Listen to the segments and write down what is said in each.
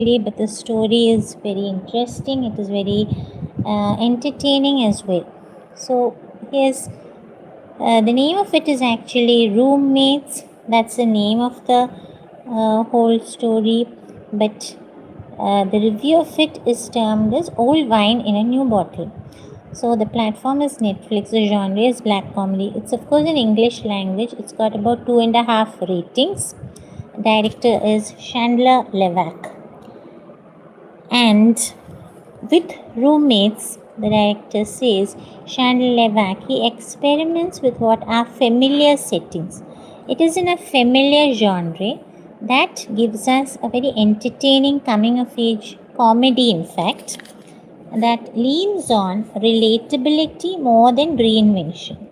but the story is very interesting. It is very entertaining as well. So here's the name of it is actually Roommates. That's the name of the whole story, but the review of it is termed as Old Wine in a New Bottle. So the platform is Netflix. The genre is black comedy. It's of course in English language. It's got about 2.5 ratings. Director is Chandler Levack. And with Roommates, the director says, Chandler Levack, he experiments with what are familiar settings. It is in a familiar genre that gives us a very entertaining coming of age comedy, in fact, that leans on relatability more than reinvention.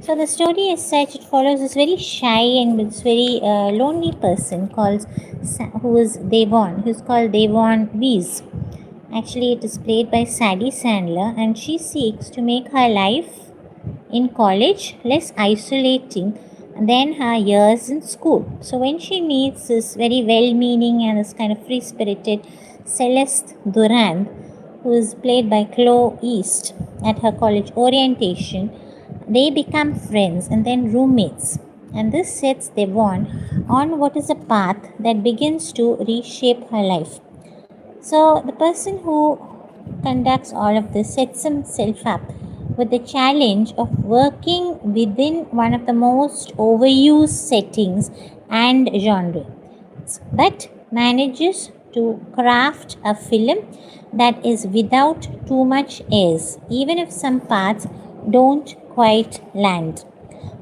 So the story as such, it follows this very shy and this very lonely person who's called Devon Wees. Actually, it is played by Sadie Sandler, and she seeks to make her life in college less isolating than her years in school. So when she meets this very well-meaning and this kind of free-spirited Celeste Durand, who is played by Chloe East at her college orientation, they become friends and then roommates. And this sets Devon on what is a path that begins to reshape her life. So the person who conducts all of this sets himself up with the challenge of working within one of the most overused settings and genre, but manages to craft a film that is without too much airs, even if some parts don't quite land.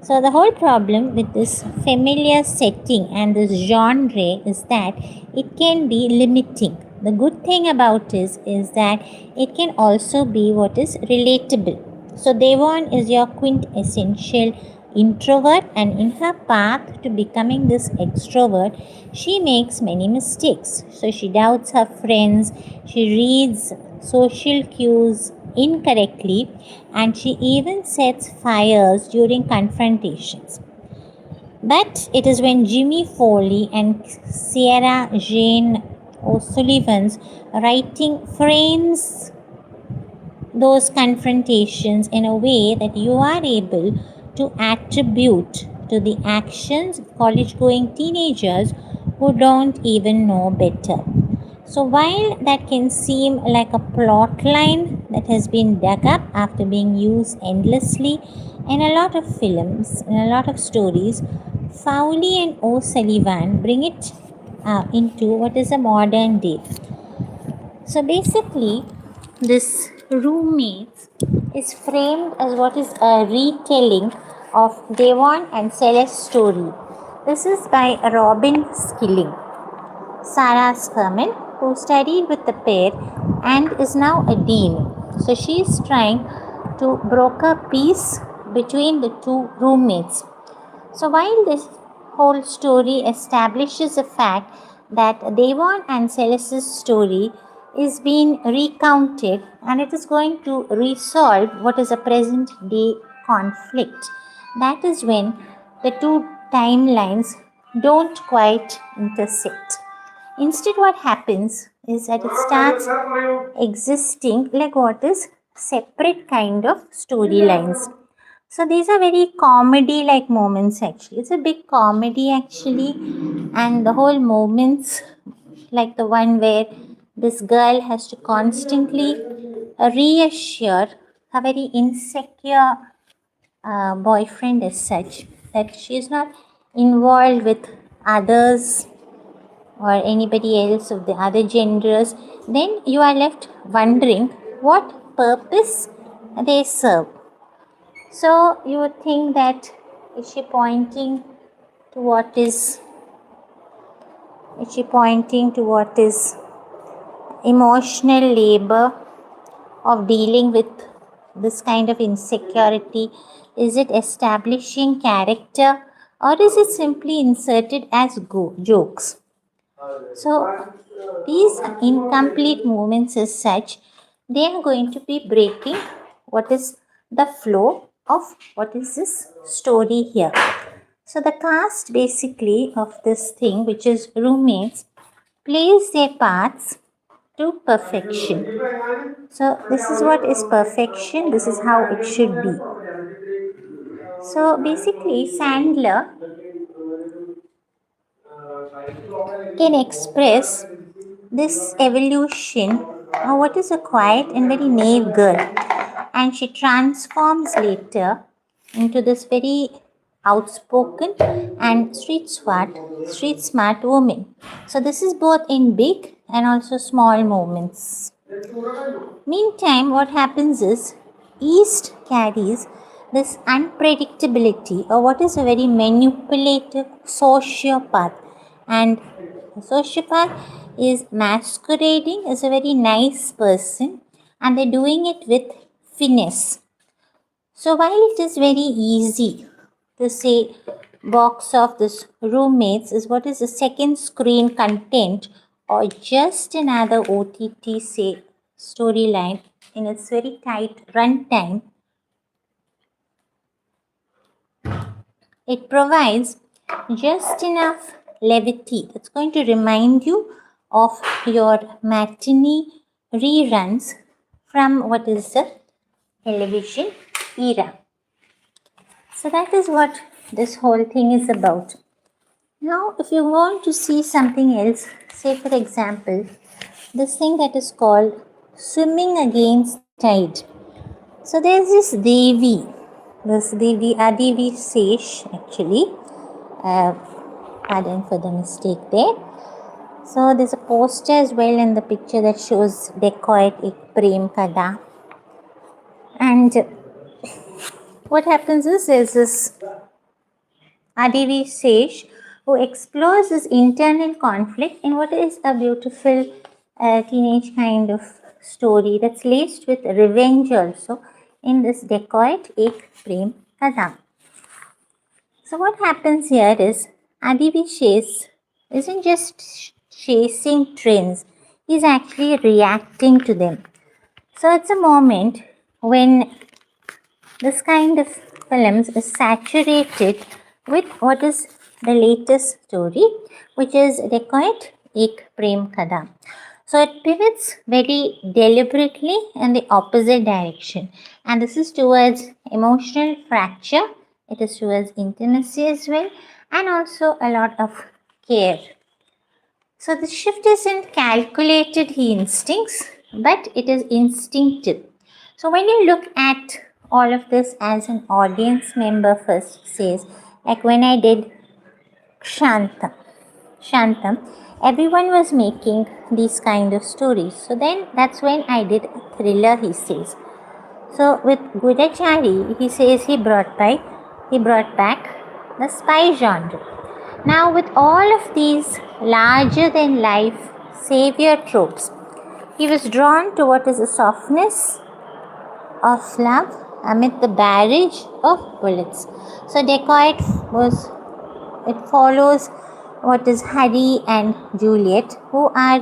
So the whole problem with this familiar setting and this genre is that it can be limiting. The good thing about this is that it can also be what is relatable. So Devon is your quintessential introvert, and in her path to becoming this extrovert, she makes many mistakes. So she doubts her friends, she reads social cues incorrectly, and she even sets fires during confrontations. But it is when Jimmy Foley and Sierra Jane O'Sullivan's writing frames those confrontations in a way that you are able to attribute to the actions of college-going teenagers who don't even know better. So while that can seem like a plot line that has been dug up after being used endlessly in a lot of films, in a lot of stories, Foley and O'Sullivan bring it into what is a modern day. So basically, this Roommates is framed as what is a retelling of Devon and Celeste's story. This is by Robin Skilling, Sarah's Herman, who studied with the pair and is now a dean. So she is trying to broker peace between the two roommates. So while this whole story establishes the fact that Devon and Celeste's story is being recounted and it is going to resolve what is a present day conflict, that is when the two timelines don't quite intersect. Instead, what happens is that it starts existing like what is separate kind of storylines. So these are very comedy like moments actually. It's a big comedy actually, and the whole moments like the one where this girl has to constantly reassure a very insecure boyfriend as such that she is not involved with others or anybody else of the other genders, then you are left wondering what purpose they serve. So you would think that is she pointing to what is emotional labor of dealing with this kind of insecurity? Is it establishing character, or is it simply inserted as jokes? So these incomplete movements as such, they are going to be breaking what is the flow of what is this story here. So the cast basically of this thing, which is Roommates, plays their parts to perfection. So this is what is perfection. This is how it should be. So basically, Sandler can express this evolution of what is a quiet and very naive girl, and she transforms later into this very outspoken and street smart woman. So this is both in big and also small moments. Meantime, what happens is East carries this unpredictability, or what is a very manipulative sociopath, and a sociopath is masquerading as a very nice person, and they're doing it with finesse. So while it is very easy to say box of this roommates is what is a second screen content or just another OTT say storyline in its very tight runtime, it provides just enough levity that's going to remind you of your matinee reruns from what is the television era. So that is what this whole thing is about. Now, if you want to see something else, say for example, this thing that is called swimming against tide. So there's this Devi, Adivi Sesh actually. Pardon for the mistake there. So there's a poster as well in the picture that shows Dacoit Ek Prem Kada. And what happens is there's this Adivi Sesh who explores this internal conflict in what is a beautiful teenage kind of story that's laced with revenge also in this Dacoit Ek Prem Kada. So what happens here is Adivi Sesh isn't just chasing trends, he's actually reacting to them. So it's a moment when this kind of films is saturated with what is the latest story, which is Dacoit Ek Prem Kada. So it pivots very deliberately in the opposite direction, and this is towards emotional fracture, it is towards intimacy as well, and also a lot of care. So the shift isn't calculated, he instincts, but it is instinctive. So when you look at all of this as an audience member first says, like when I did Shantam, everyone was making these kind of stories. So then that's when I did a thriller, he says. So with Gudachari, he says he brought back the spy genre. Now with all of these larger than life savior tropes, he was drawn to what is the softness of love amid the barrage of bullets. So Dacoit follows what is Harry and Juliet, who are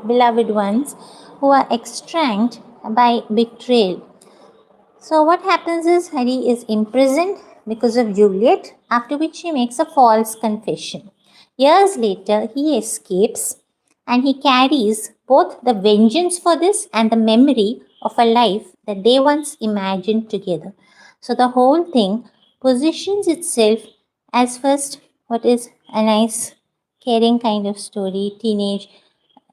beloved ones, who are estranged by betrayal. So what happens is Harry is imprisoned because of Juliet, after which he makes a false confession. Years later, he escapes and he carries both the vengeance for this and the memory of a life that they once imagined together. So the whole thing positions itself as first what is a nice caring kind of story, teenage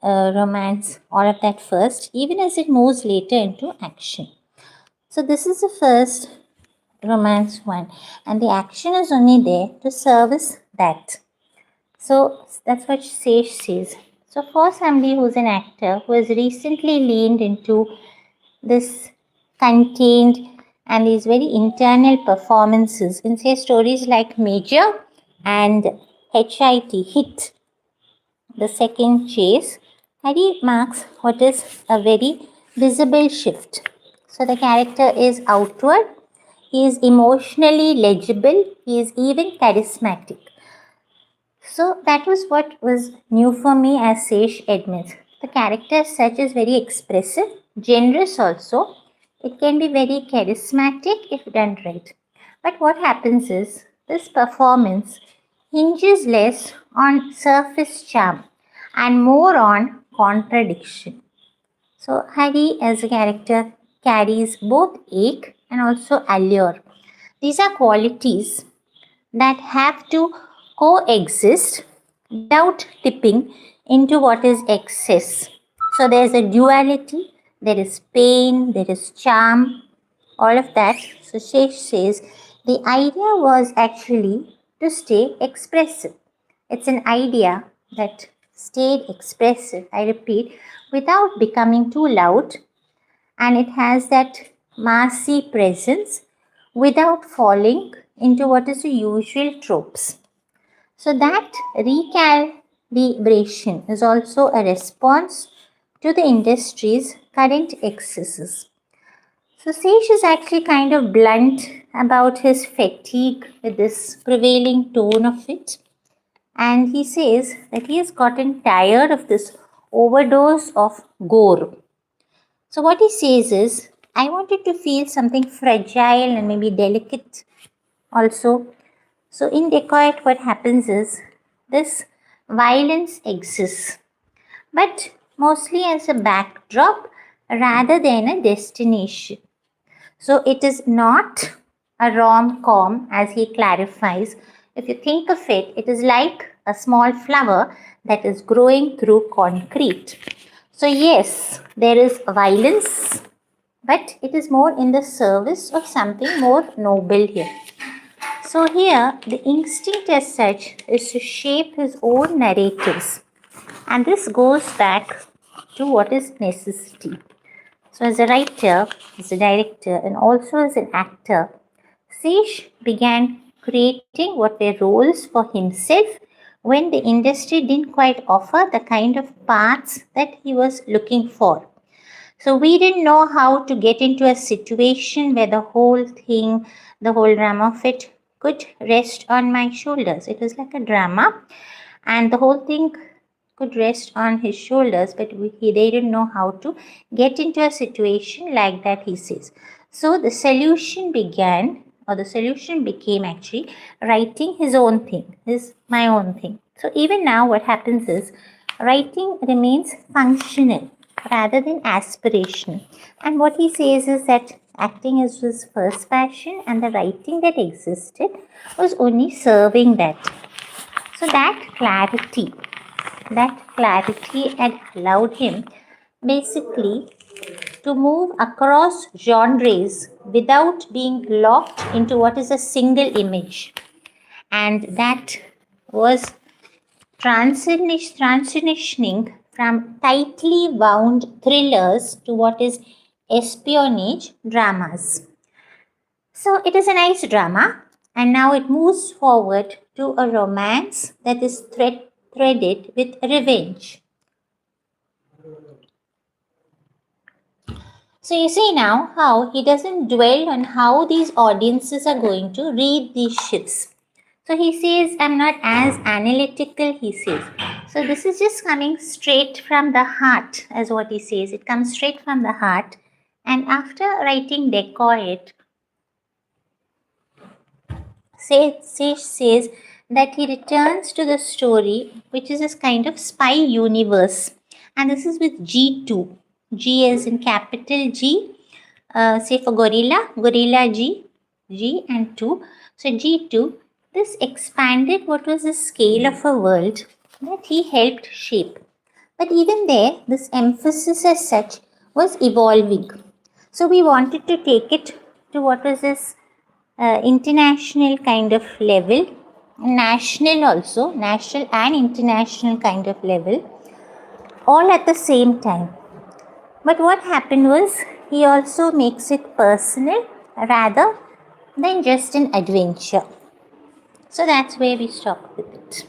romance, all of that first, even as it moves later into action. So this is the first romance one, and the action is only there to service that. So that's what Sesh says. So for somebody who's an actor who has recently leaned into this contained and these very internal performances in say stories like Major and Hit, the second chase, Harry marks what is a very visible shift. So the character is outward, he is emotionally legible, he is even charismatic. So that was what was new for me, as Sesh admits. The character as such is very expressive, generous also. It can be very charismatic if done right. But what happens is this performance hinges less on surface charm and more on contradiction. So Harry as a character carries both ache and also allure. These are qualities that have to coexist without tipping into what is excess. So there's a duality, there is pain, there is charm, all of that. So Shesh says the idea was actually to stay expressive. It's an idea that stayed expressive, I repeat, without becoming too loud, and it has that massy presence without falling into what is the usual tropes. So that recalibration is also a response to the industry's current excesses. So Sage is actually kind of blunt about his fatigue with this prevailing tone of it. And he says that he has gotten tired of this overdose of gore. So what he says is, I wanted to feel something fragile and maybe delicate also. So in Decoit, what happens is, this violence exists, but mostly as a backdrop rather than a destination. So it is not a rom-com, as he clarifies. If you think of it, it is like a small flower that is growing through concrete. So yes, there is violence, but it is more in the service of something more noble here. So here, the instinct as such is to shape his own narratives. And this goes back to what is necessity. So as a writer, as a director, and also as an actor, Sage began creating what were roles for himself when the industry didn't quite offer the kind of paths that he was looking for. So we didn't know how to get into a situation where the whole thing, the whole drama of it could rest on my shoulders. It was like a drama, and the whole thing could rest on his shoulders, but they didn't know how to get into a situation like that, he says. So the solution became actually writing his own thing, my own thing. So even now what happens is, writing remains functional rather than aspirational. And what he says is that acting is his first passion, and the writing that existed was only serving that. So that clarity had allowed him basically to move across genres without being locked into what is a single image. And that was transitioning from tightly wound thrillers to what is espionage dramas. So it is a nice drama, and now it moves forward to a romance that is threaded with revenge. So you see now how he doesn't dwell on how these audiences are going to read these shifts. So he says, I'm not as analytical, he says. So this is just coming straight from the heart, as what he says. It comes straight from the heart. And after writing Dacoit, Sage says that he returns to the story, which is this kind of spy universe. And this is with G2. G as in capital G, say for gorilla G and 2. So G2, this expanded what was the scale of a world that he helped shape. But even there, this emphasis as such was evolving. So we wanted to take it to what was this international kind of level, national also, national and international kind of level, all at the same time. But what happened was, he also makes it personal rather than just an adventure. So that's where we stop with it.